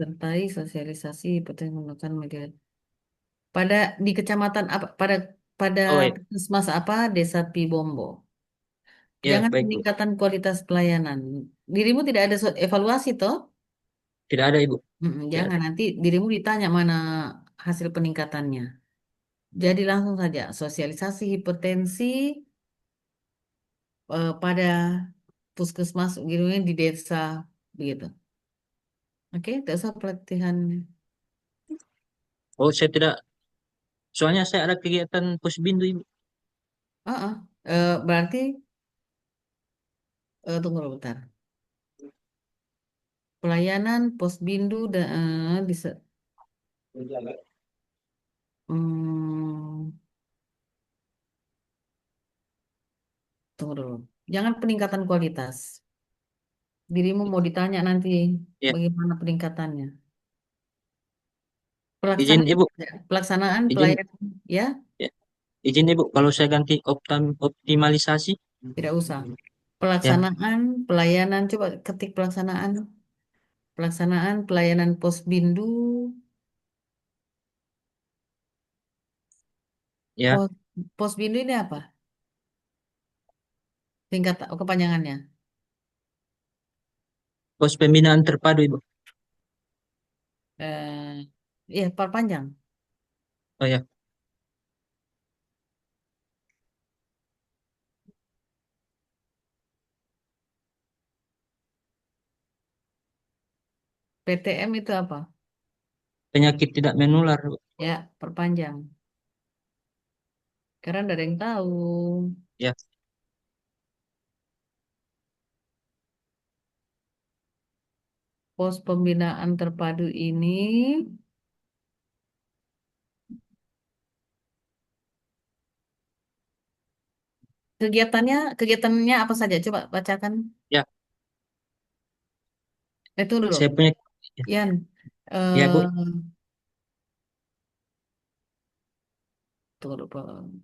sertai sosialisasi penting menggunakan media pada di kecamatan apa pada Oh ya, puskesmas apa Desa Pibombo. ya Jangan baik Bu. peningkatan kualitas pelayanan. Dirimu tidak ada evaluasi toh? Tidak ada Ibu. Tidak Jangan ada. nanti dirimu ditanya mana hasil peningkatannya. Jadi langsung saja sosialisasi hipertensi pada puskesmas gitu ya, di desa begitu. Oke, tidak usah pelatihan. Oh saya tidak. Soalnya saya ada kegiatan posbindu Ibu. Berarti tunggu dulu bentar. Pelayanan Posbindu dan hmm, tunggu dulu. Jangan peningkatan kualitas. Dirimu mau ditanya nanti Ya, bagaimana peningkatannya. izin Pelaksanaan, Ibu. pelaksanaan Izin pelayanan ya ya, izin Ibu kalau saya ganti optimalisasi. tidak usah. Ya, Pelaksanaan pelayanan coba ketik pelaksanaan pelayanan Posbindu. ya. Pos, Posbindu ini apa? Singkat kepanjangannya. Pos pembinaan terpadu Ibu. Iya, perpanjang. Oh ya, PTM itu apa? penyakit tidak menular Bu. Ya, perpanjang. Karena tidak ada yang tahu. Ya, Pos pembinaan terpadu ini kegiatannya apa saja? Coba bacakan. ya. Itu dulu. Saya punya Yan, ya Bu. eh tunggu dulu,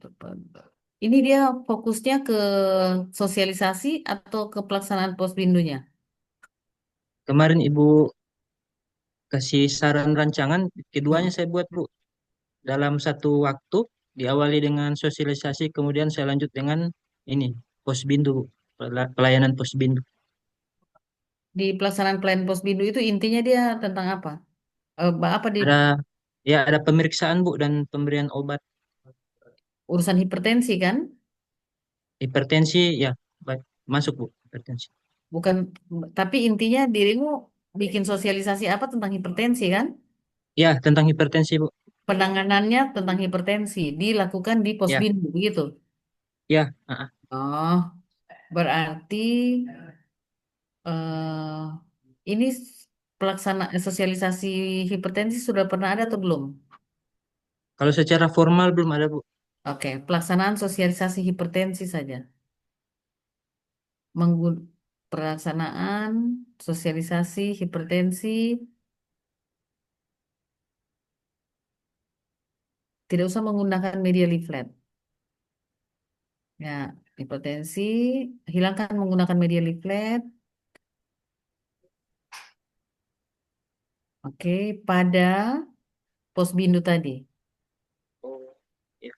terpadu. Ini dia fokusnya ke sosialisasi atau ke pelaksanaan posbindunya? Kemarin Ibu kasih saran rancangan, keduanya Mm. saya buat Bu. Dalam satu waktu diawali dengan sosialisasi, kemudian saya lanjut dengan ini posbindu, Bu. Pelayanan posbindu. Di pelaksanaan pelayanan posbindu itu intinya dia tentang apa? Apa di Ada ya ada pemeriksaan Bu dan pemberian obat urusan hipertensi kan? hipertensi ya baik. Masuk Bu hipertensi. Bukan, tapi intinya dirimu bikin sosialisasi apa tentang hipertensi kan? Ya tentang hipertensi Bu. Penanganannya tentang hipertensi dilakukan di Ya Posbindu begitu. ya Oh, berarti eh ini pelaksanaan sosialisasi hipertensi sudah pernah ada atau belum? kalau secara formal belum ada Bu. Oke, pelaksanaan sosialisasi hipertensi saja. Pelaksanaan sosialisasi hipertensi tidak usah menggunakan media leaflet. Ya, hipertensi hilangkan menggunakan media leaflet. Oke, pada Posbindu tadi. Oh, ya,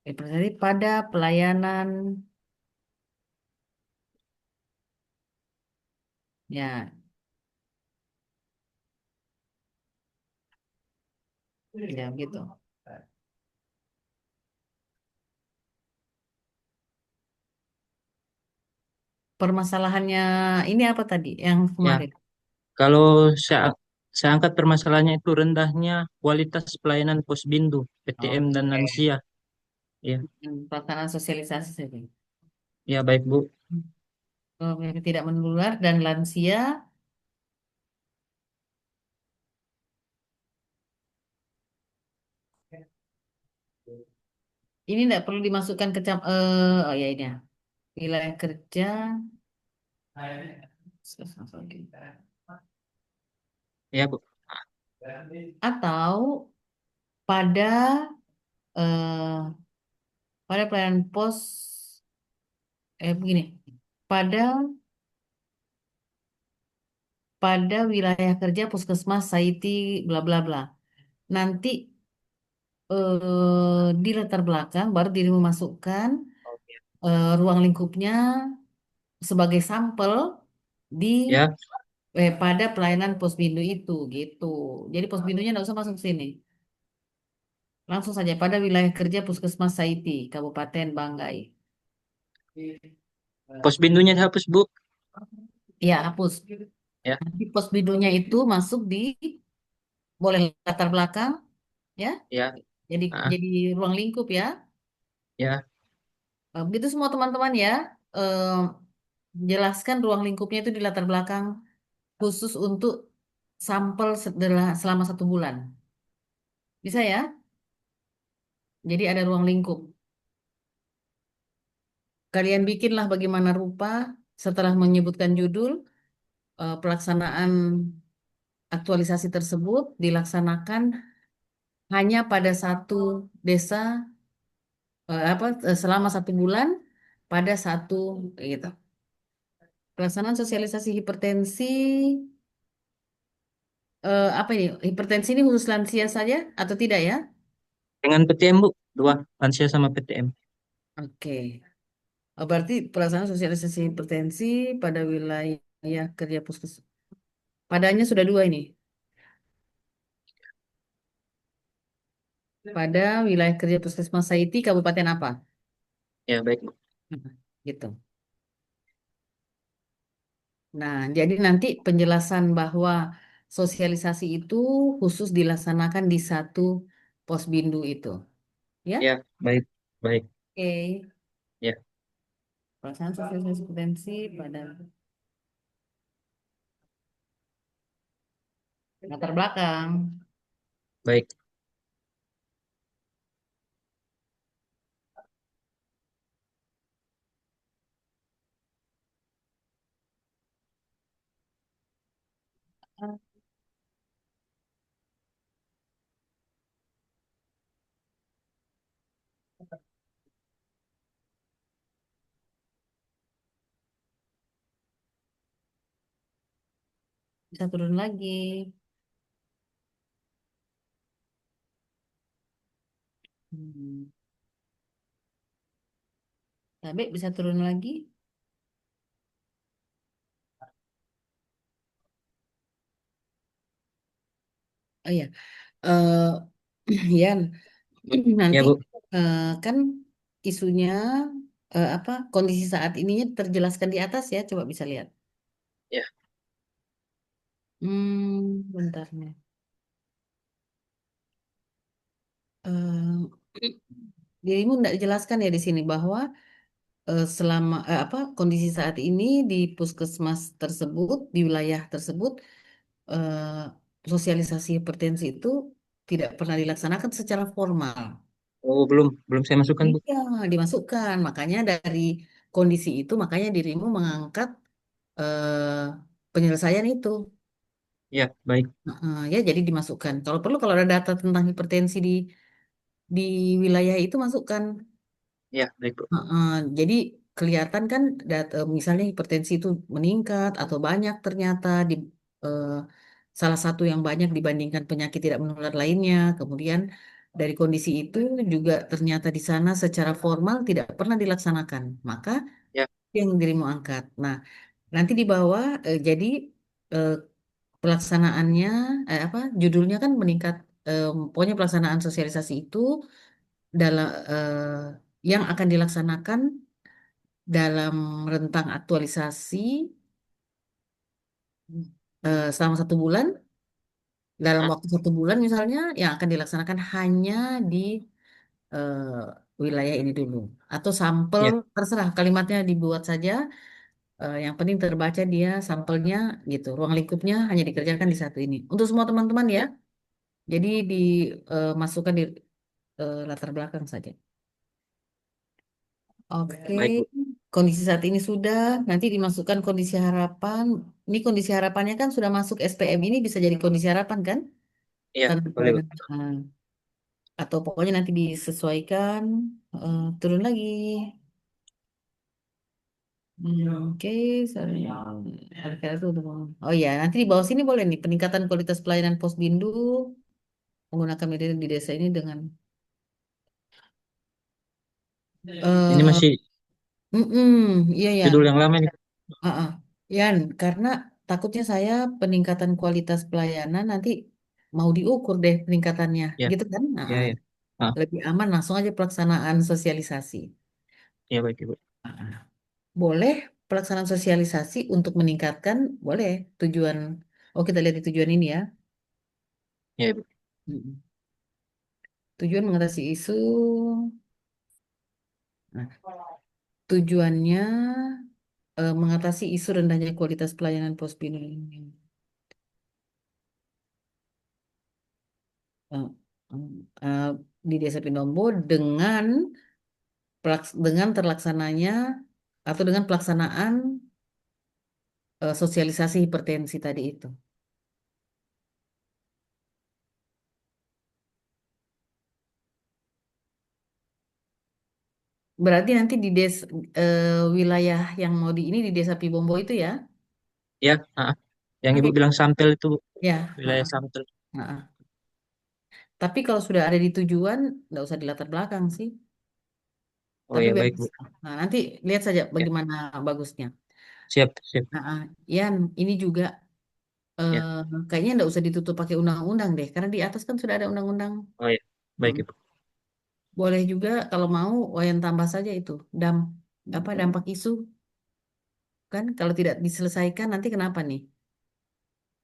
Hipertensi pada pelayanan ya, ya gitu. Permasalahannya ini apa tadi yang ya. kemarin? Kalau saya saya angkat permasalahannya itu rendahnya kualitas pelayanan posbindu, PTM dan Oke. lansia. Ya, Pelaksanaan sosialisasi saja. ya baik Bu. Penyakit tidak menular dan lansia ini tidak perlu dimasukkan ke oh ya ini ya. Wilayah kerja Ya Bu. atau pada eh, pada pelayanan pos begini pada pada wilayah kerja puskesmas, saiti, bla bla bla. Nanti di latar belakang baru dirimu masukkan Oke. ruang lingkupnya sebagai sampel di Ya, pada pelayanan Posbindu itu gitu. Jadi Posbindunya nggak usah masuk sini. Langsung saja pada wilayah kerja Puskesmas Saiti, Kabupaten Banggai. pos bindunya dihapus, Bu. Ya, hapus. Ya, Nanti Posbindunya itu masuk di boleh latar belakang ya. ya. Jadi Ah, jadi ruang lingkup ya. ya. Begitu semua teman-teman ya. Eh, jelaskan ruang lingkupnya itu di latar belakang khusus untuk sampel selama 1 bulan. Bisa ya? Jadi ada ruang lingkup. Kalian bikinlah bagaimana rupa setelah menyebutkan judul pelaksanaan aktualisasi tersebut dilaksanakan hanya pada satu desa selama 1 bulan pada satu gitu. Pelaksanaan sosialisasi hipertensi apa ini? Hipertensi ini khusus lansia saja atau tidak ya? Dengan PTM, Bu. Dua, lansia sama PTM. Oke. Berarti pelaksanaan sosialisasi hipertensi pada wilayah kerja puskes. Padanya sudah 2 ini. Pada wilayah kerja puskesmas Saiti, Kabupaten apa? Ya, baik, Bu. Gitu. Nah, jadi nanti penjelasan bahwa sosialisasi itu khusus dilaksanakan di satu posbindu itu. Ya, Ya, baik. Baik. oke. Ya, Pelaksanaan sosialisasi potensi pada latar belakang. baik. Bisa turun lagi. Hmm. Cabai bisa turun lagi. Oh iya, Yan, Ya, nanti Bu. kan isunya apa kondisi saat ininya terjelaskan di atas ya, coba bisa lihat. Ya, Bentar nih. Eh, dirimu tidak dijelaskan ya di sini bahwa selama apa kondisi saat ini di puskesmas tersebut di wilayah tersebut sosialisasi hipertensi itu tidak pernah dilaksanakan secara formal. oh, belum. Belum saya masukkan, Bu. Iya, dimasukkan. Makanya dari kondisi itu, makanya dirimu mengangkat penyelesaian itu. Ya, baik. Ya, jadi dimasukkan. Kalau perlu, kalau ada data tentang hipertensi di wilayah itu, masukkan. Ya, baik, Bu. Heeh, jadi kelihatan kan data, misalnya hipertensi itu meningkat atau banyak ternyata di eh, salah satu yang banyak dibandingkan penyakit tidak menular lainnya. Kemudian dari kondisi itu juga ternyata di sana secara formal tidak pernah dilaksanakan. Maka Ya, yang dirimu angkat. Nah, nanti di bawah jadi eh, pelaksanaannya apa judulnya kan meningkat pokoknya pelaksanaan sosialisasi itu dalam yang akan dilaksanakan dalam rentang aktualisasi selama 1 bulan, dalam ah, waktu 1 bulan misalnya, yang akan dilaksanakan hanya di eh, wilayah ini dulu. Atau sampel, ya, terserah kalimatnya dibuat saja, yang penting terbaca dia sampelnya gitu. Ruang lingkupnya hanya dikerjakan di satu ini. Untuk semua teman-teman ya, ya. jadi dimasukkan di latar belakang saja. Oke, Baik, Bu. kondisi saat ini sudah, nanti dimasukkan kondisi harapan. Ini kondisi harapannya kan sudah masuk SPM ini bisa jadi kondisi harapan kan? Ya, Karena boleh, Bu. atau pokoknya nanti disesuaikan turun lagi. Oke, oh ya, nanti di bawah sini boleh nih peningkatan kualitas pelayanan Posbindu menggunakan metode di desa ini dengan Ini eh masih iya Yan. judul yang lama nih. Ah, Yan, karena takutnya saya peningkatan kualitas pelayanan nanti mau diukur deh peningkatannya, Ya, gitu kan? ya, ya. Ah, Lebih aman langsung aja pelaksanaan sosialisasi. ya baik Ibu. Boleh pelaksanaan sosialisasi untuk meningkatkan, boleh tujuan. Oh, kita lihat di tujuan ini ya. Ya, Ibu. Mm-mm. Tujuan mengatasi isu. Nah, tujuannya mengatasi isu rendahnya kualitas pelayanan pos bingung eh, eh, di Desa Pinombo dengan terlaksananya atau dengan pelaksanaan sosialisasi hipertensi tadi itu. Berarti nanti di wilayah yang mau di ini di Desa Pibombo itu ya? Ya, yang Ibu Oke. bilang sampel itu Ya. wilayah sampel. Tapi kalau sudah ada di tujuan, nggak usah di latar belakang sih. Oh Tapi ya baik bebas. Bu. Nah, nanti lihat saja Ya, bagaimana bagusnya. siap, siap. Yan, ini juga Ya. eh, kayaknya nggak usah ditutup pakai undang-undang deh, karena di atas kan sudah ada undang-undang. Oh ya, baik Mm. Ibu. Boleh juga kalau mau, Wayan tambah saja itu dampak isu kan kalau tidak diselesaikan nanti kenapa nih?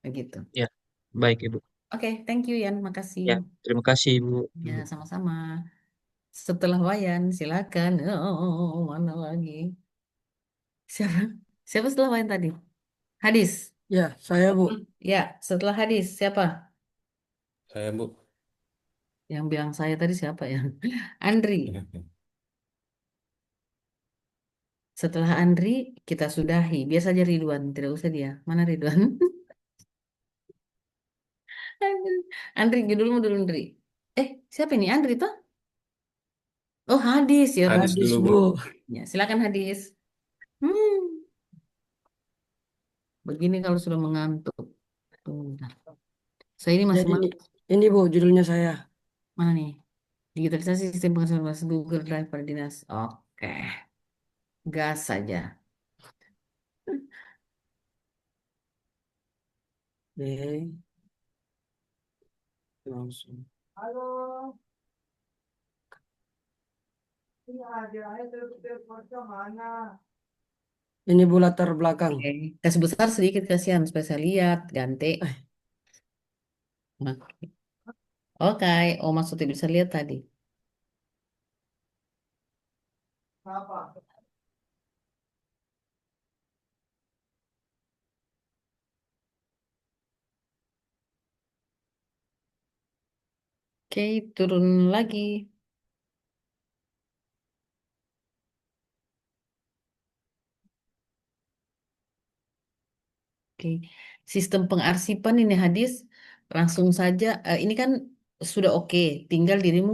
Begitu. Ya, baik Ibu. Oke, thank you Yan, makasih. Ya, terima kasih Ibu. Ya, sama-sama. Setelah Wayan, silakan. Oh, mana lagi? Siapa? Siapa setelah Wayan tadi? Hadis. Ya, saya Bu. Ya, setelah hadis siapa? Saya Bu. Yang bilang saya tadi siapa ya? Andri. Setelah Andri kita sudahi. Biasa aja Ridwan, tidak usah dia. Mana Ridwan? Andri, judulmu dulu Andri. Siapa ini Andri toh? Oh, hadis ya Hadis Rob. dulu Hadis Bu. Bu. Ya, silakan hadis. Hmm, begini kalau sudah mengantuk. Bentar. Saya ini masih Jadi ini Bu judulnya saya. mana nih? Digitalisasi sistem pengasuhan bahasa Google Drive pada dinas. Oke, gas saja. Oke, langsung. Ini Bu latar belakang. Oke, kasih besar sedikit kasihan supaya saya lihat. Ganti. Eh, Oke, oh maksudnya bisa lihat tadi. Oke, turun lagi. Oke, sistem pengarsipan ini hadis langsung saja. Ini kan sudah oke. Tinggal dirimu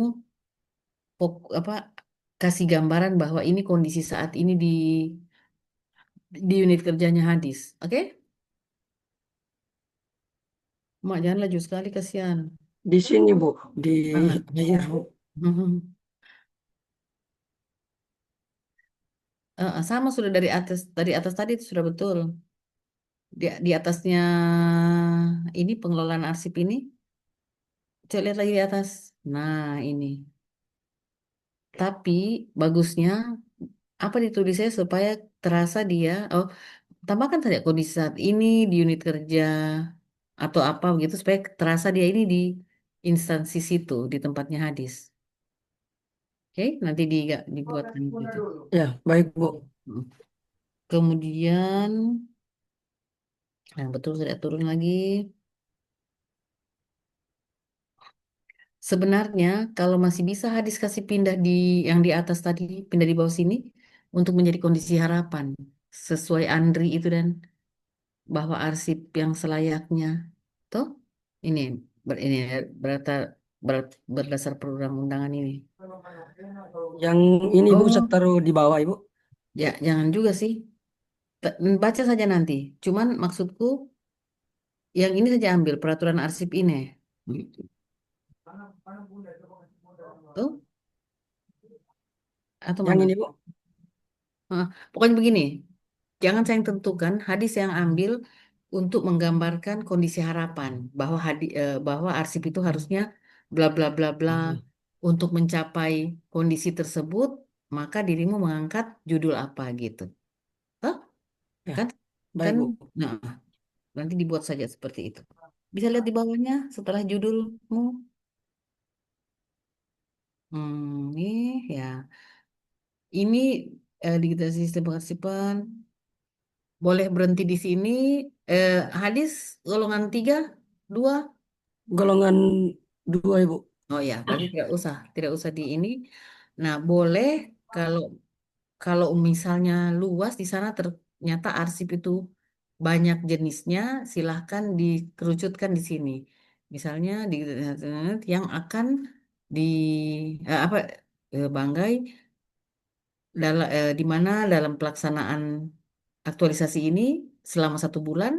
apa kasih gambaran bahwa ini kondisi saat ini di unit kerjanya hadis. Oke, Mak jangan laju sekali kasihan. di sini Bu, di Mana? akhir Bu. Mhm. Sama sudah dari atas tadi itu sudah betul. Di atasnya ini pengelolaan arsip ini. Coba lihat lagi di atas. Nah, ini. Tapi bagusnya apa ditulisnya supaya terasa dia. Oh, tambahkan saja kondisi saat ini di unit kerja atau apa begitu supaya terasa dia ini di instansi situ di tempatnya hadis. Oke, nanti dibuatkan gitu. Ya, baik Bu. Mm. Kemudian, nah betul sudah turun lagi. Sebenarnya kalau masih bisa hadis kasih pindah di yang di atas tadi, pindah di bawah sini untuk menjadi kondisi harapan sesuai Andri itu dan bahwa arsip yang selayaknya tuh ini ini berdasar program undangan ini. Yang ini Bu saya Oh, taruh di bawah Ibu. ya jangan juga sih. Baca saja nanti. Cuman maksudku yang ini saja ambil peraturan arsip ini. Tuh, atau Yang mana? ini, Bu. Pokoknya begini, jangan saya yang tentukan, hadis yang ambil untuk menggambarkan kondisi harapan bahwa bahwa arsip itu harusnya bla bla bla bla untuk mencapai kondisi tersebut, maka dirimu mengangkat judul apa gitu. Toh? Ya, Kan baik, kan Bu. nah, nanti dibuat saja seperti itu. Bisa lihat di bawahnya setelah judulmu. Ini ya. Ini digitalisasi sistem pengarsipan. Boleh berhenti di sini. Hadis golongan tiga, dua. Golongan 2, Ibu. Oh ya, berarti tidak usah di ini. Nah, boleh kalau kalau misalnya luas di sana ternyata arsip itu banyak jenisnya, silahkan dikerucutkan di sini. Misalnya di yang akan di apa Banggai di mana dalam pelaksanaan aktualisasi ini selama 1 bulan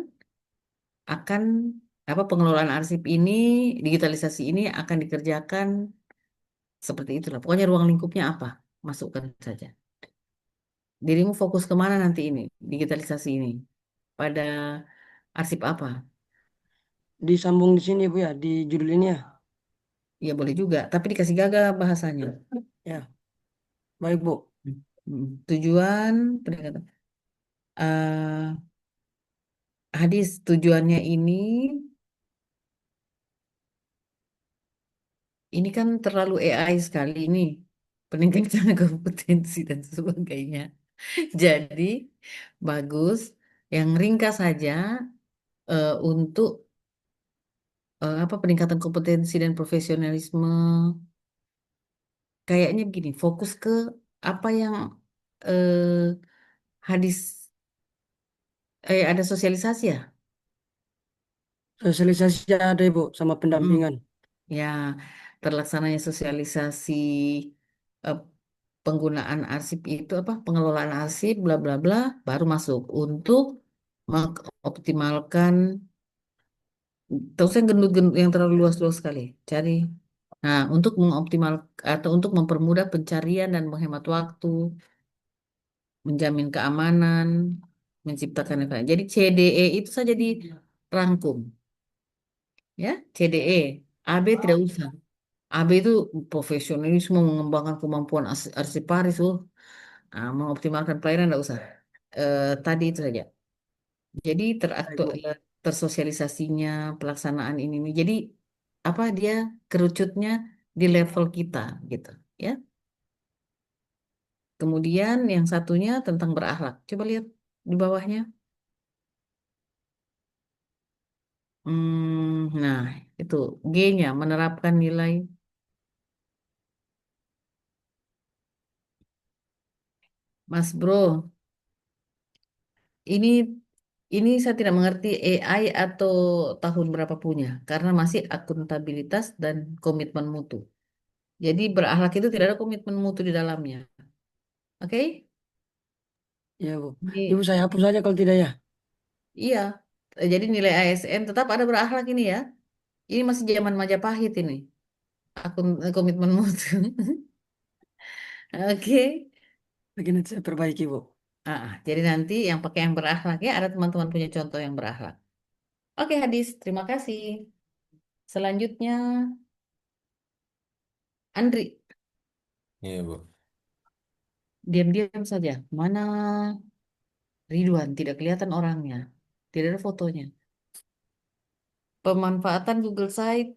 akan pengelolaan arsip ini, digitalisasi ini akan dikerjakan seperti itulah. Pokoknya ruang lingkupnya apa? Masukkan saja. Dirimu fokus kemana nanti ini, digitalisasi ini? Pada arsip apa? Disambung di sini, Bu, ya, di judul ini ya. Ya boleh juga, tapi dikasih gagah bahasanya. Ya, baik, Bu. Tujuan peningkatan. eh Hadis tujuannya ini kan terlalu AI sekali ini. Peningkatan kompetensi dan sebagainya. Jadi bagus yang ringkas saja untuk peningkatan kompetensi dan profesionalisme. Kayaknya begini, fokus ke apa yang eh, hadis ada sosialisasi ya. Sosialisasi ada, Ibu, sama Mm, pendampingan. ya, terlaksananya sosialisasi eh, penggunaan arsip itu pengelolaan arsip bla bla bla baru masuk untuk mengoptimalkan. Tahu saya gendut-gendut yang terlalu luas-luas sekali. Cari. Nah, untuk mengoptimal atau untuk mempermudah pencarian dan menghemat waktu, menjamin keamanan, menciptakan efek. Jadi CDE itu saja dirangkum, ya. CDE, AB tidak usah. AB itu profesionalisme, mengembangkan kemampuan arsiparis, mengoptimalkan pelayanan tidak usah. Tadi itu saja. Jadi Baik, Bu. tersosialisasinya pelaksanaan ini. Jadi dia kerucutnya di level kita gitu, ya. Kemudian yang satunya tentang berakhlak. Coba lihat di bawahnya. Nah, itu G-nya menerapkan nilai. Mas Bro, ini saya tidak mengerti AI atau tahun berapa punya karena masih akuntabilitas dan komitmen mutu. Jadi berakhlak itu tidak ada komitmen mutu di dalamnya. Oke? Iya, Bu. Ibu, Ini saya hapus saja kalau tidak ya. iya. Jadi nilai ASN tetap ada berakhlak ini ya. Ini masih zaman Majapahit ini. Komitmen mutu. Oke. Lagi nanti saya perbaiki, Bu. Jadi nanti yang pakai yang berakhlak ya, ada teman-teman punya contoh yang berakhlak. Oke, Hadis, terima kasih. Selanjutnya, Andri, Iya, Bu. diam-diam saja. Mana Ridwan? Tidak kelihatan orangnya. Tidak ada fotonya. Pemanfaatan Google Site.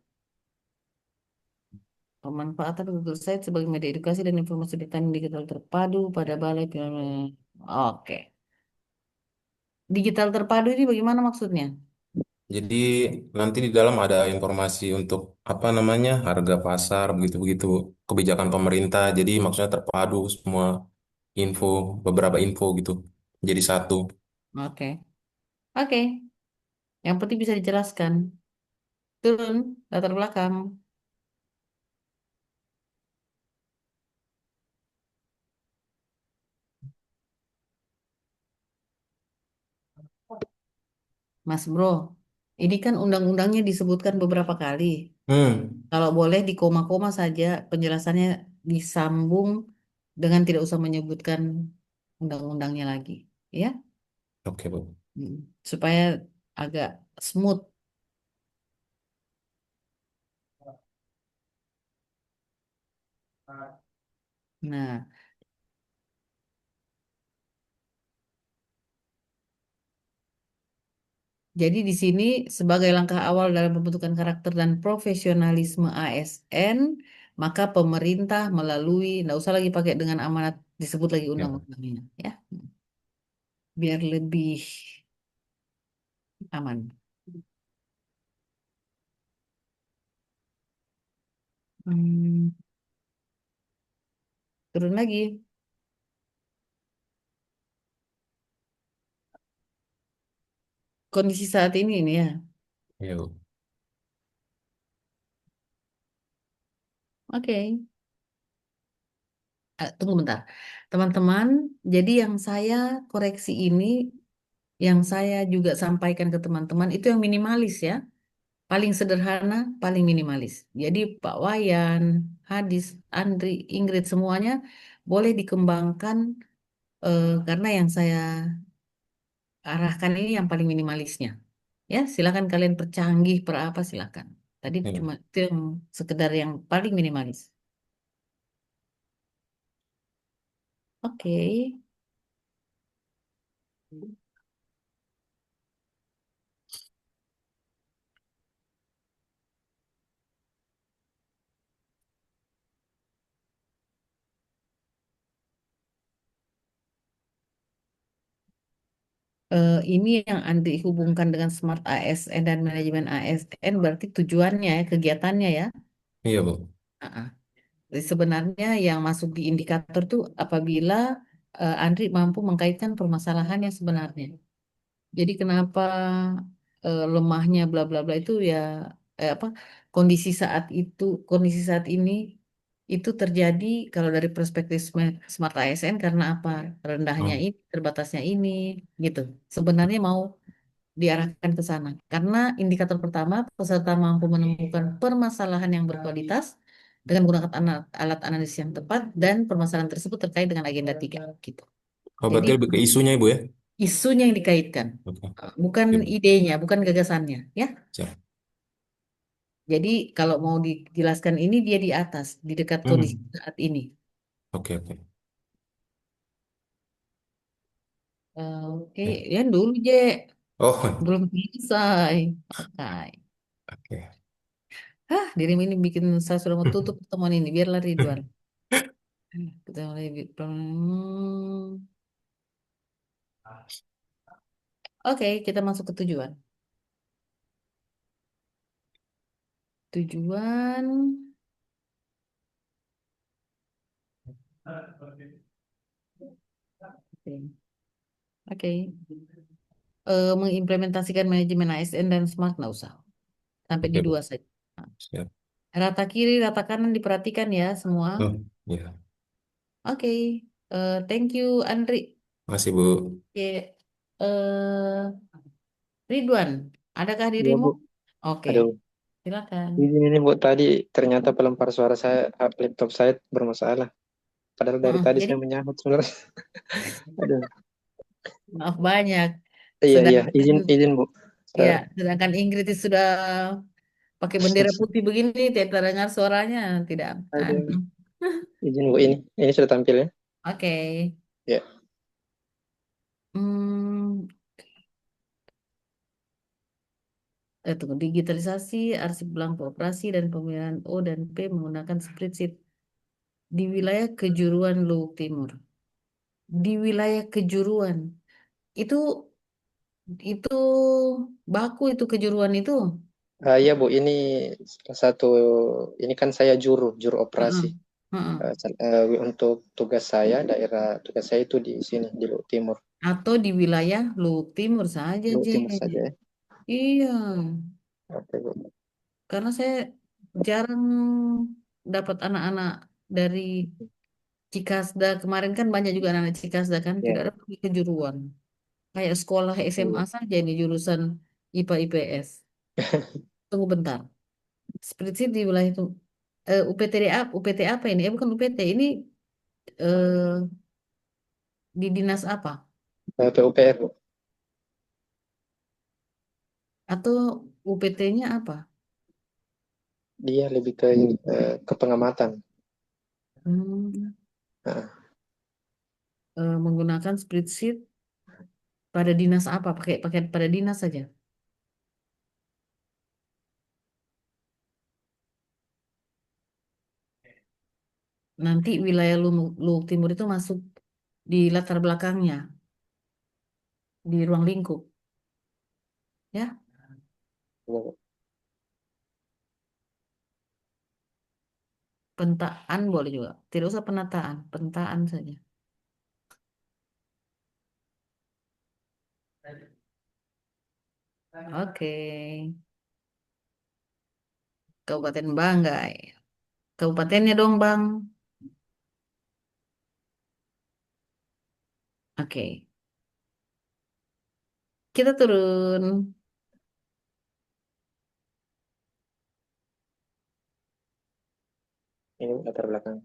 Pemanfaatan Google Site sebagai media edukasi dan informasi data digital terpadu pada balai. Oke. Digital terpadu ini bagaimana maksudnya? Jadi nanti di dalam ada informasi untuk apa namanya harga pasar begitu-begitu kebijakan pemerintah. Jadi maksudnya terpadu semua info beberapa info gitu. Jadi satu. Oke. Oke. Yang penting bisa dijelaskan. Turun, latar belakang. Mas Bro. Ini kan undang-undangnya disebutkan beberapa kali. Hmm, Kalau boleh di koma-koma saja penjelasannya disambung dengan tidak usah menyebutkan undang-undangnya lagi, ya. oke Bu. Supaya agak smooth. Nah, jadi di sini sebagai langkah awal dalam pembentukan karakter dan profesionalisme ASN, maka pemerintah melalui, nggak usah lagi pakai dengan amanat disebut lagi Ya, undang-undangnya, ya, biar lebih aman. Hmm, turun lagi. Kondisi saat ini nih ya. iya Bu. Oke. Tunggu bentar. Teman-teman, jadi yang saya koreksi ini, yang saya juga sampaikan ke teman-teman itu yang minimalis ya. Paling sederhana, paling minimalis. Jadi Pak Wayan, Hadis, Andri, Ingrid semuanya boleh dikembangkan karena yang saya arahkan ini yang paling minimalisnya. Ya, silakan kalian percanggih per apa silakan. Tadi Iya. cuma itu yang sekedar yang paling minimalis. Oke. Ini yang Andi hubungkan dengan Smart ASN dan manajemen ASN berarti tujuannya ya, kegiatannya ya. Iya Bu. Ah, ah. Jadi sebenarnya yang masuk di indikator tuh apabila Andri mampu mengkaitkan permasalahan yang sebenarnya. Jadi kenapa lemahnya bla bla bla itu ya apa kondisi saat itu kondisi saat ini itu terjadi kalau dari perspektif Smart ASN karena apa rendahnya Hmm. ini terbatasnya ini gitu. Sebenarnya mau diarahkan ke sana. Karena indikator pertama, peserta mampu menemukan permasalahan yang berkualitas dengan menggunakan alat analisis yang tepat dan permasalahan tersebut terkait dengan agenda 3 gitu. Oh, Jadi berarti lebih ke isunya Ibu ya? isunya yang dikaitkan, Oke. bukan Iya, Bu. idenya, bukan gagasannya, ya. Siap. Jadi kalau mau dijelaskan ini dia di atas, di dekat kondisi Hmm. saat ini. Oke, oke. Oke, Ya. ya dulu Je, Oh, belum selesai. Oke. oke. Hah, dirimu ini bikin saya sudah mau tutup pertemuan ini, biarlah Ridwan. Kita mulai Oke, kita masuk ke tujuan. Tujuan. Oke. Oke. Mengimplementasikan manajemen ASN dan smart nggak usah. Sampai di Oke, Bu. dua saja. Nah, Siap. rata kiri, rata kanan diperhatikan ya semua. Oh, ya. Oke. Thank you, Andri. Makasih, Bu. Oke. Eh, Ridwan, adakah Iya, dirimu? Bu. Oke, Aduh, silakan. ini Bu, tadi ternyata pelempar suara saya, laptop saya bermasalah. Padahal dari Heeh, tadi jadi saya menyahut sebenarnya. Aduh. maaf banyak. Iya, iya. Sedangkan Izin, Bu. ya, Eh, sedangkan Inggris itu sudah pakai bendera putih begini, tidak terdengar suaranya, tidak. Aduh. Anu. Izin, Bu. Ini sudah tampil ya? Oke. Ya. Hmm, tunggu. Digitalisasi arsip belangko operasi dan pemilihan O dan P menggunakan spreadsheet di wilayah kejuruan Luwuk Timur. Di wilayah kejuruan itu itu baku itu kejuruan itu. Iya, Bu. Ini salah satu, ini kan saya juru Heeh, operasi. heeh. Untuk daerah tugas saya itu di sini, di Luhut Timur. Atau di wilayah Luwuk Timur saja, Luhut Je. Timur saja ya. Iya, Oke, Bu. karena saya jarang dapat anak-anak dari Cikasda. Kemarin kan banyak juga anak-anak Cikasda kan, tidak Ya. ada pergi kejuruan. Kayak sekolah SMA Iya. saja ini jurusan IPA IPS. Tunggu bentar. Spreadsheet di wilayah itu UPT apa ini? Bukan UPT. Ini eh, di dinas apa? PUPR, Bu. Atau UPT-nya apa? Dia lebih ke ini, ke pengamatan. Hmm, Nah, menggunakan spreadsheet pada dinas apa? Pakai pakai pada dinas saja. Nanti wilayah Luwuk Timur itu masuk di latar belakangnya, di ruang lingkup, ya. iya, Bu. Pentaan boleh juga. Tidak usah penataan, pentaan saja. Oke. Kabupaten Banggai. Kabupatennya dong, Bang. Oke. Kita turun. Ini latar belakang.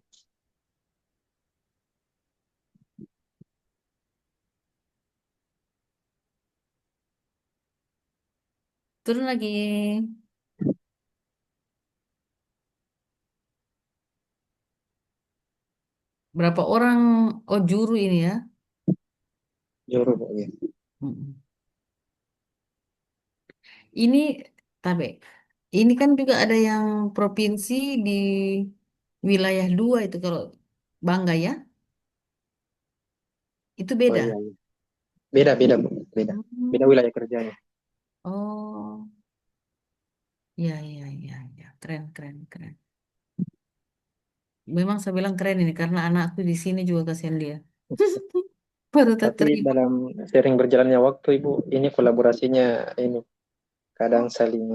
Turun lagi. Berapa orang? Oh, juru ini ya. Juru, Bu. Iya. Mm-mm. Ini, tabe. Ini kan juga ada yang provinsi di wilayah 2 itu kalau Bangga ya. Itu Oh beda. iya, iya. Beda, beda, Bu. Beda. Beda Hmm. wilayah kerjanya. Oh, iya, iya, iya, iya. Keren, keren, keren. Memang saya bilang keren ini karena anakku di sini juga kasihan dia. Baru Tapi terima. dalam sering berjalannya waktu, Ibu, ini kolaborasinya ini kadang saling,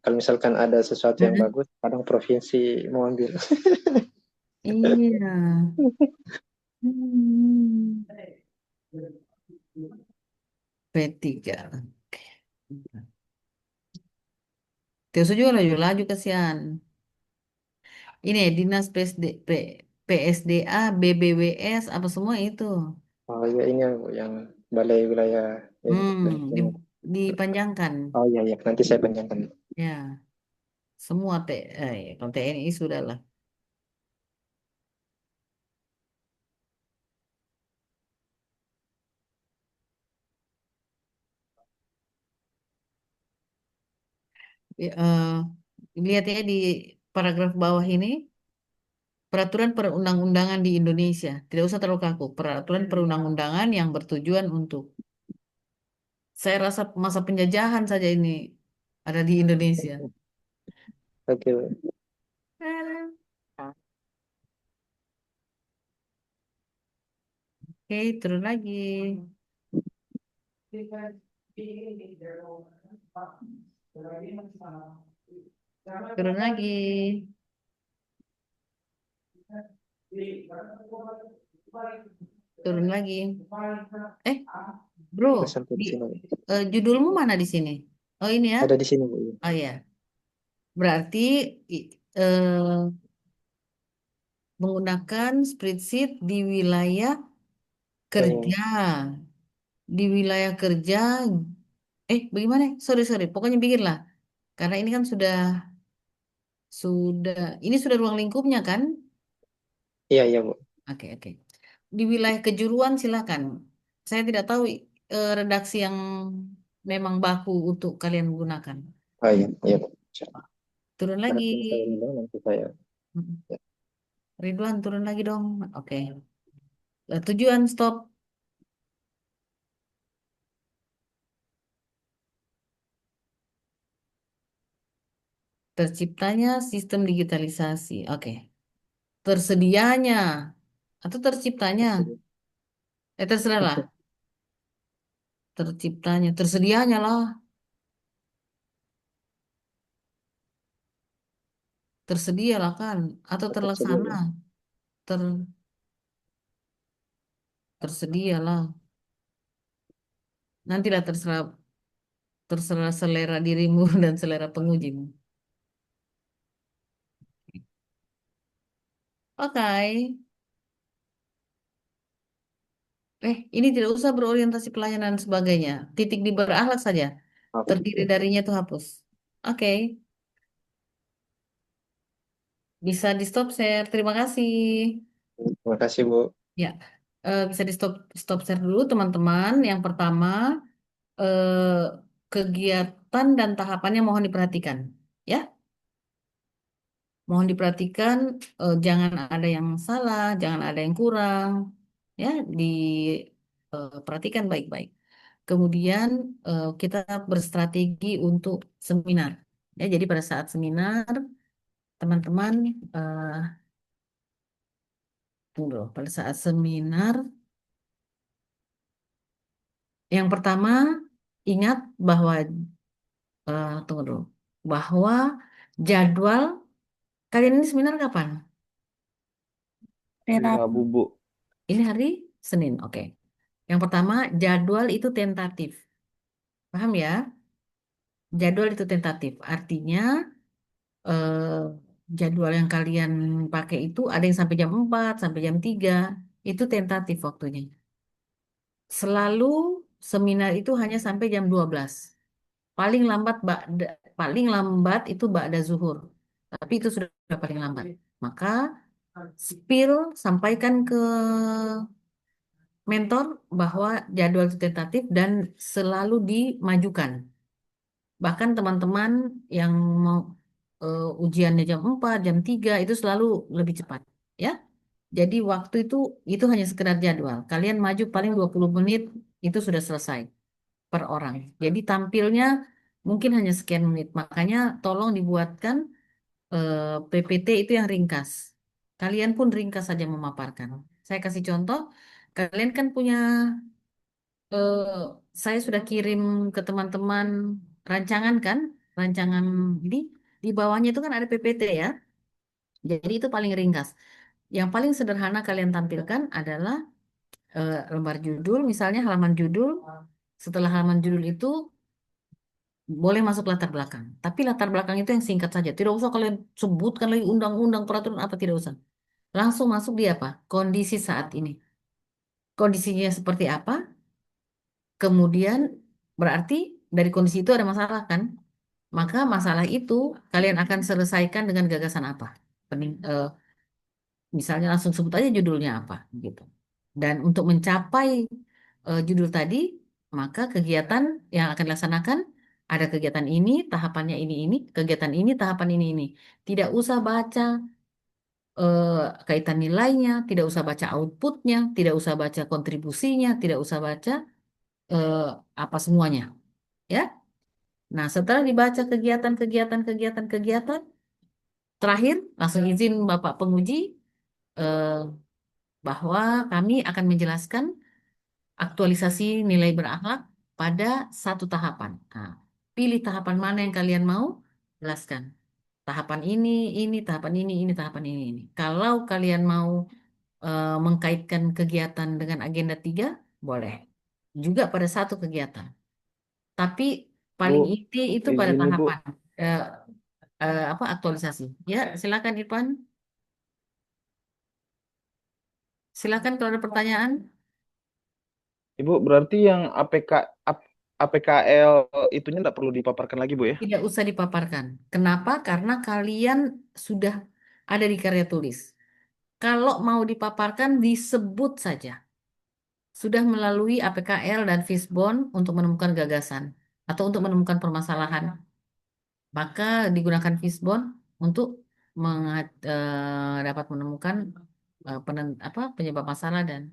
kalau misalkan ada sesuatu yang Mm-mm. bagus, kadang provinsi mau ambil. Iya. Hmm. P3. Terus juga laju-laju kasihan. Ini ya, Dinas PSDA, BBWS, apa semua itu. Oh iya, ini yang balai wilayah ini, wilayah timur. Dipanjangkan. Oh iya, iya, nanti saya panjangkan. Ya, semua kalau TNI sudah lah. Ya, lihat ya di paragraf bawah ini, peraturan perundang-undangan di Indonesia. Tidak usah terlalu kaku. Peraturan perundang-undangan yang bertujuan untuk. Saya rasa masa penjajahan saja ini ada di Indonesia. Oke, Oke, turun lagi. Turun lagi. Turun lagi. Eh, bro, udah sampai di, di sini. judulmu mana di sini? Oh, ini ya. Ada di sini, Bu. Oh ya. Berarti i- eh, menggunakan spreadsheet di wilayah Eh, kerja. Di wilayah kerja, bagaimana? Sorry, sorry. Pokoknya bikinlah. Karena ini kan ini sudah ruang lingkupnya kan? iya, iya, Bu. Oke, oke. Di wilayah kejuruan silakan. Saya tidak tahu redaksi yang memang baku untuk kalian gunakan. Oh iya, iya, Bu. Turun lagi. Berarti saya dulu, nanti saya. Mm. Ya. Ridwan, turun lagi dong. Oke. Tujuan stop. Terciptanya sistem digitalisasi. Oke. Tersedianya atau terciptanya. Terserah lah. Terciptanya. Tersedianya lah. Tersedia lah kan. Atau Tersedia, terlaksana. Bu. Ter, tersedia lah. Nantilah terserah. terserah selera dirimu dan selera pengujimu. Oke. Ini tidak usah berorientasi pelayanan dan sebagainya. Titik di berakhlak saja. Terdiri Oke. darinya itu hapus. Oke, bisa di stop share. Terima kasih. Terima kasih, Bu. Ya, bisa di stop stop share dulu teman-teman. Yang pertama, eh, kegiatan dan tahapannya mohon diperhatikan. Ya, mohon diperhatikan. Jangan ada yang salah, jangan ada yang kurang. Ya, diperhatikan baik-baik. Kemudian kita berstrategi untuk seminar. Ya, jadi pada saat seminar, teman-teman, eh, tunggu dulu. Pada saat seminar, yang pertama ingat bahwa tunggu dulu, bahwa jadwal kalian ini seminar kapan? Rabu, Bu. Ini hari Senin, oke. Yang pertama jadwal itu tentatif, paham ya? Jadwal itu tentatif, artinya eh, jadwal yang kalian pakai itu ada yang sampai jam 4 sampai jam 3 itu tentatif waktunya. Selalu seminar itu hanya sampai jam 12. Paling lambat paling lambat itu ba'da zuhur. Tapi itu sudah paling lambat. Maka spill sampaikan ke mentor bahwa jadwal itu tentatif dan selalu dimajukan. Bahkan teman-teman yang mau ujiannya jam 4 jam 3 itu selalu lebih cepat, ya. Jadi waktu itu hanya sekedar jadwal. Kalian maju paling 20 menit itu sudah selesai per orang. Jadi tampilnya mungkin hanya sekian menit. Makanya tolong dibuatkan PPT itu yang ringkas. Kalian pun ringkas saja memaparkan. Saya kasih contoh, kalian kan punya eh, saya sudah kirim ke teman-teman rancangan kan, rancangan ini di bawahnya itu kan ada PPT ya. Jadi itu paling ringkas. Yang paling sederhana kalian tampilkan adalah lembar judul, misalnya halaman judul. Setelah halaman judul itu boleh masuk latar belakang. Tapi latar belakang itu yang singkat saja. Tidak usah kalian sebutkan lagi undang-undang peraturan apa tidak usah. Langsung masuk di apa? Kondisi saat ini. Kondisinya seperti apa? Kemudian berarti dari kondisi itu ada masalah kan? Maka masalah itu kalian akan selesaikan dengan gagasan apa? Misalnya langsung sebut aja judulnya apa gitu. Dan untuk mencapai judul tadi, maka kegiatan yang akan dilaksanakan ada kegiatan ini, tahapannya ini, kegiatan ini, tahapan ini. Tidak usah baca eh, kaitan nilainya, tidak usah baca outputnya, tidak usah baca kontribusinya, tidak usah baca eh, apa semuanya, ya. Nah, setelah dibaca kegiatan, terakhir langsung izin Bapak penguji eh, bahwa kami akan menjelaskan aktualisasi nilai berakhlak pada satu tahapan. Nah, pilih tahapan mana yang kalian mau, jelaskan. Tahapan ini, tahapan ini, tahapan ini. Kalau kalian mau mengkaitkan kegiatan dengan agenda 3, boleh. Juga pada satu kegiatan. Tapi paling Bu, inti itu pada izin nih, Bu. tahapan eh, apa aktualisasi. Ya, silakan Irfan. Silakan kalau ada pertanyaan. Ibu, berarti yang APKL itunya nggak perlu dipaparkan lagi, Bu ya? Tidak usah dipaparkan. Kenapa? Karena kalian sudah ada di karya tulis. Kalau mau dipaparkan, disebut saja. Sudah melalui APKL dan Fishbone untuk menemukan gagasan atau untuk menemukan permasalahan. Maka digunakan Fishbone untuk dapat menemukan penyebab masalah dan.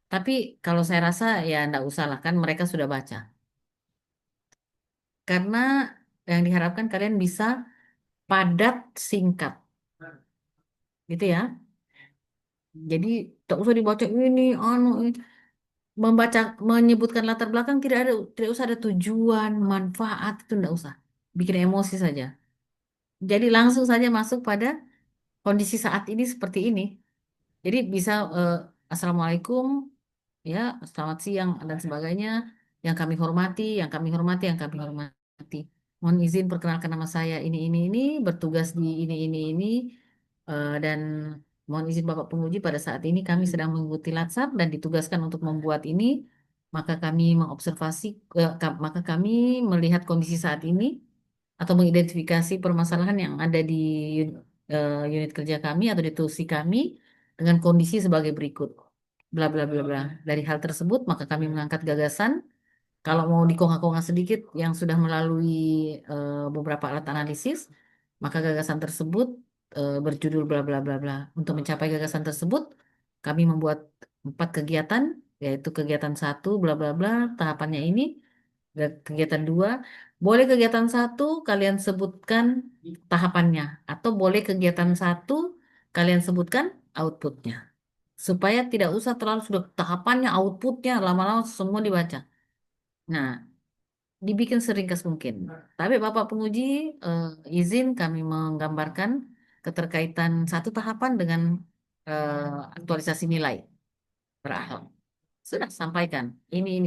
Tapi kalau saya rasa ya enggak usah lah kan mereka sudah baca. Karena yang diharapkan kalian bisa padat singkat. Gitu ya. Jadi tak usah dibaca ini, ini. Membaca, menyebutkan latar belakang tidak usah ada tujuan, manfaat itu tidak usah. Bikin emosi saja. Jadi langsung saja masuk pada kondisi saat ini seperti ini. Jadi bisa Assalamualaikum, ya, selamat siang dan sebagainya. Yang kami hormati, yang kami hormati, yang kami hormati. Mohon izin perkenalkan nama saya ini, bertugas di ini, dan mohon izin Bapak Penguji pada saat ini kami sedang mengikuti latsar dan ditugaskan untuk membuat ini, maka kami mengobservasi, maka kami melihat kondisi saat ini atau mengidentifikasi permasalahan yang ada di unit kerja kami atau di tusi kami dengan kondisi sebagai berikut. Bla bla bla bla. Dari hal tersebut, maka kami mengangkat gagasan kalau mau dikonga-konga sedikit yang sudah melalui beberapa alat analisis, maka gagasan tersebut berjudul bla bla bla bla. Untuk mencapai gagasan tersebut, kami membuat 4 kegiatan, yaitu kegiatan satu bla bla bla, tahapannya ini, kegiatan dua, boleh kegiatan satu kalian sebutkan tahapannya, atau boleh kegiatan satu kalian sebutkan outputnya, supaya tidak usah terlalu sudah tahapannya, outputnya, lama-lama semua dibaca. Nah, dibikin seringkas mungkin. Tapi Bapak Penguji, eh, izin kami menggambarkan keterkaitan satu tahapan dengan aktualisasi nilai per. Sudah sampaikan ini.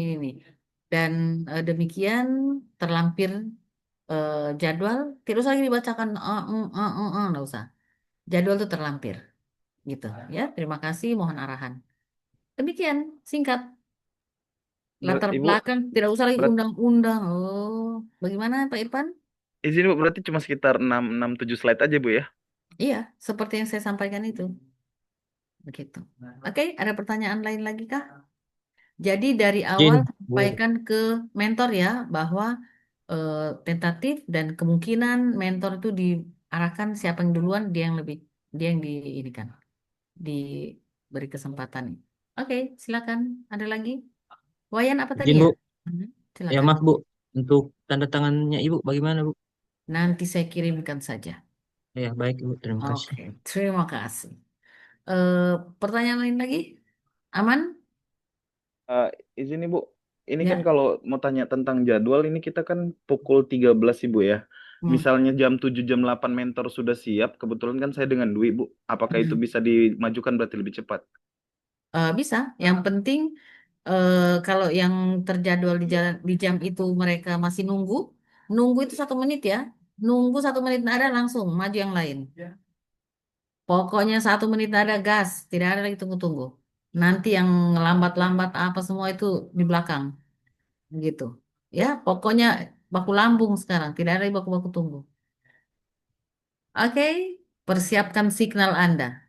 Dan demikian terlampir jadwal. Tidak usah lagi dibacakan, nggak usah. Jadwal itu terlampir, gitu. Ya, terima kasih. Mohon arahan. Demikian singkat. Latar Ibu, belakang tidak usah lagi berat, undang-undang. Oh, bagaimana Pak Irfan? izin Bu, berarti cuma sekitar 6 7 slide aja Bu ya. Iya, seperti yang saya sampaikan itu. Begitu. Oke, ada pertanyaan lain lagi kah? Jadi dari awal Izin, Bu. sampaikan ke mentor ya bahwa eh, tentatif dan kemungkinan mentor itu diarahkan siapa yang duluan dia yang di ini kan diberi kesempatan. Oke, silakan. Ada lagi? Wayan apa tadi Izin, ya? Bu. Mhm, Ya silakan. maaf, Bu. Untuk tanda tangannya Ibu bagaimana, Bu? Nanti saya kirimkan saja. Ya, baik, Bu. Terima kasih. Oke, terima kasih. Eh, Pertanyaan lain lagi? Aman? Eh, izin Ibu, ini kan Ya. kalau mau tanya tentang jadwal ini kita kan pukul 13 Ibu ya. Hmm. Misalnya jam 7 jam 8 mentor sudah siap, kebetulan kan saya dengan Dwi Bu. Apakah itu Hmm. bisa dimajukan berarti lebih cepat? Bisa. Yang penting kalau yang terjadwal di jam itu mereka masih nunggu, nunggu itu 1 menit ya. Nunggu 1 menit nggak ada langsung maju yang lain. Pokoknya 1 menit nggak ada gas, tidak ada lagi tunggu-tunggu. Nanti yang lambat-lambat apa semua itu di belakang, gitu. Ya, pokoknya baku lambung sekarang, tidak ada lagi baku-baku tunggu. Oke, persiapkan signal Anda.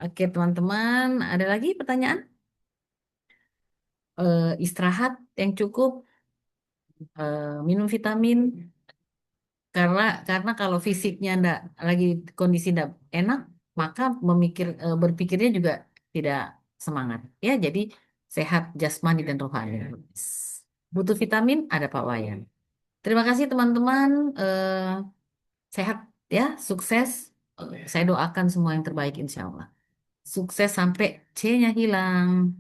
Oke, teman-teman, ada lagi pertanyaan? Istirahat yang cukup, minum vitamin, karena kalau fisiknya ndak lagi kondisi ndak enak, maka berpikirnya juga tidak semangat. Ya, jadi sehat jasmani dan rohani. Butuh vitamin, ada Pak Wayan. Terima kasih teman-teman. Sehat ya, sukses. Saya doakan semua yang terbaik insya Allah. Sukses sampai C-nya hilang.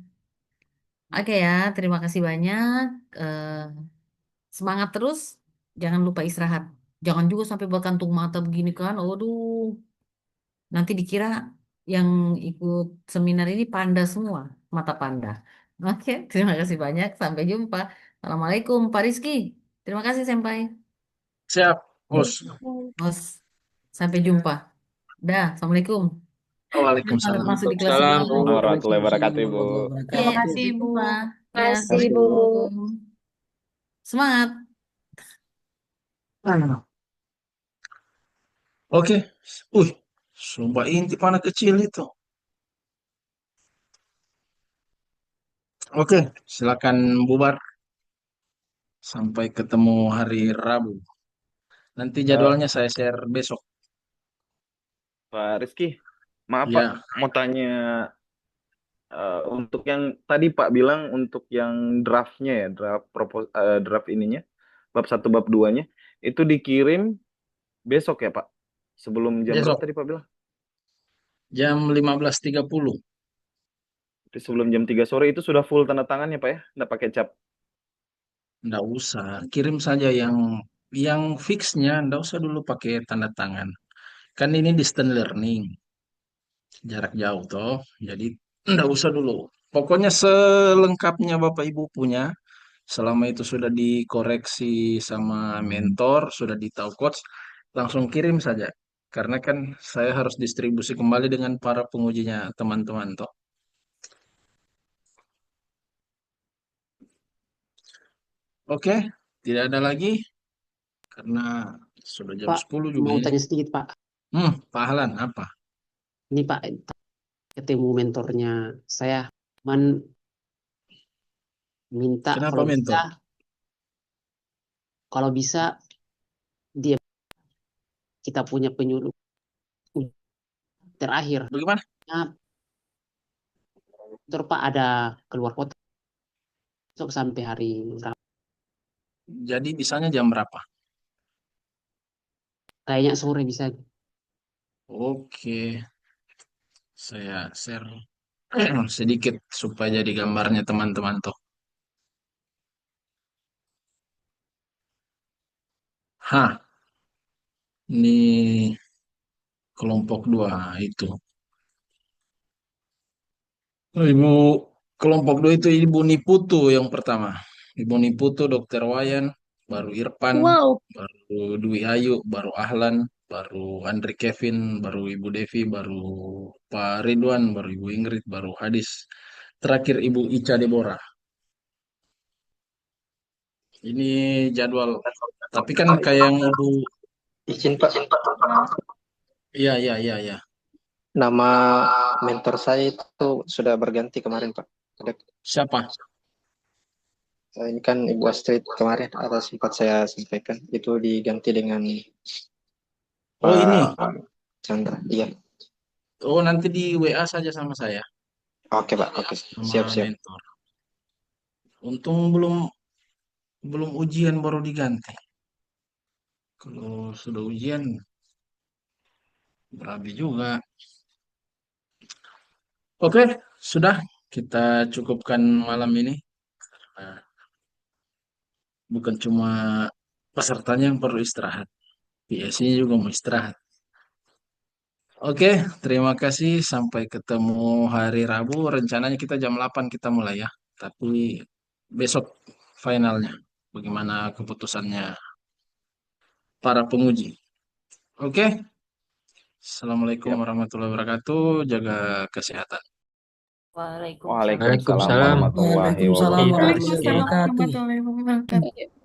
Oke ya, terima kasih banyak. Eh, Semangat terus. Jangan lupa istirahat. Jangan juga sampai berkantung mata begini kan. Aduh, nanti dikira yang ikut seminar ini panda semua. Mata panda. Oke, terima kasih banyak. Sampai jumpa. Assalamualaikum, Pak Rizky. Terima kasih, Senpai. Siap, Bos. Bos, sampai jumpa. Dah, Assalamualaikum. Selamat Waalaikumsalam. masuk di kelas Salam, 2. Bu. Warahmatullahi Waalaikumsalam wabarakatuh Ibu. warahmatullahi Oke, Terima wabarakatuh. kasih, sampai Bu. jumpa. Terima Ya, kasih, Kasih Bu. Bu. Assalamualaikum. Semangat. Oke. Sumpah inti panah kecil itu. Oke, silakan bubar. Sampai ketemu hari Rabu. Nanti Eh, jadwalnya saya share besok. Pak Rizky, maaf Pak, Ya, mau tanya untuk yang tadi Pak bilang untuk yang draftnya ya, draft ininya, bab 1 bab 2-nya, itu dikirim besok ya Pak? Sebelum jam berapa besok tadi Pak bilang? jam 15.30. Jadi sebelum jam 3 sore itu sudah full tanda tangannya Pak ya? Nggak pakai cap? Nggak usah. Kirim saja yang fixnya. Nggak usah dulu pakai tanda tangan. Kan ini distance learning. Jarak jauh toh. Jadi nggak usah dulu. Pokoknya selengkapnya Bapak Ibu punya, selama itu sudah dikoreksi sama mentor, sudah ditahu coach, langsung kirim saja. Karena kan saya harus distribusi kembali dengan para pengujinya teman-teman toh. Oke, tidak ada lagi karena sudah jam Pak, 10 juga mau ini. tanya sedikit, Pak. Pak Ahlan, apa? Ini Pak, ketemu mentornya saya, cuman minta Kenapa mentor? kalau bisa dia kita punya penyuluh terakhir. Bagaimana? Nah, mentor Pak ada keluar kota besok sampai hari Rabu. Jadi bisanya jam berapa? Kayaknya sore bisa. Oke, saya share sedikit supaya jadi gambarnya teman-teman tuh. Hah, ini kelompok 2 itu. Ibu kelompok 2 itu Ibu Niputu yang pertama. Ibu Niputu, Dokter Wayan, baru Irfan, Wow. baru Dwi Ayu, baru Ahlan, baru Andri Kevin, baru Ibu Devi, baru Pak Ridwan, baru Ibu Ingrid, baru Hadis. Terakhir Ibu Ica Deborah. Ini jadwal. Tapi kan kayak yang Ibu, Izin Pak, iya, iya, iya, iya. nama mentor saya itu sudah berganti kemarin Pak. Siapa? Ini kan Ibu Astrid kemarin ada sempat saya sampaikan itu diganti dengan Oh ini. Pak Chandra. Iya. Oh nanti di WA saja sama saya, Oke Pak, oke. sama Siap-siap. mentor. Untung belum belum ujian baru diganti. Kalau sudah ujian, berabi juga. Oke, sudah kita cukupkan malam ini. Nah, bukan cuma pesertanya yang perlu istirahat, PSC-nya juga mau istirahat. Oke, terima kasih. Sampai ketemu hari Rabu. Rencananya kita jam 8 kita mulai ya. Tapi besok finalnya. Bagaimana keputusannya para penguji. Oke, Assalamualaikum Siap. warahmatullahi wabarakatuh. Jaga kesehatan. Waalaikumsalam. Waalaikumsalam Waalaikumsalam. warahmatullahi Waalaikumsalam Terima wabarakatuh. kasih. warahmatullahi wabarakatuh. Warahmatullahi wabarakatuh.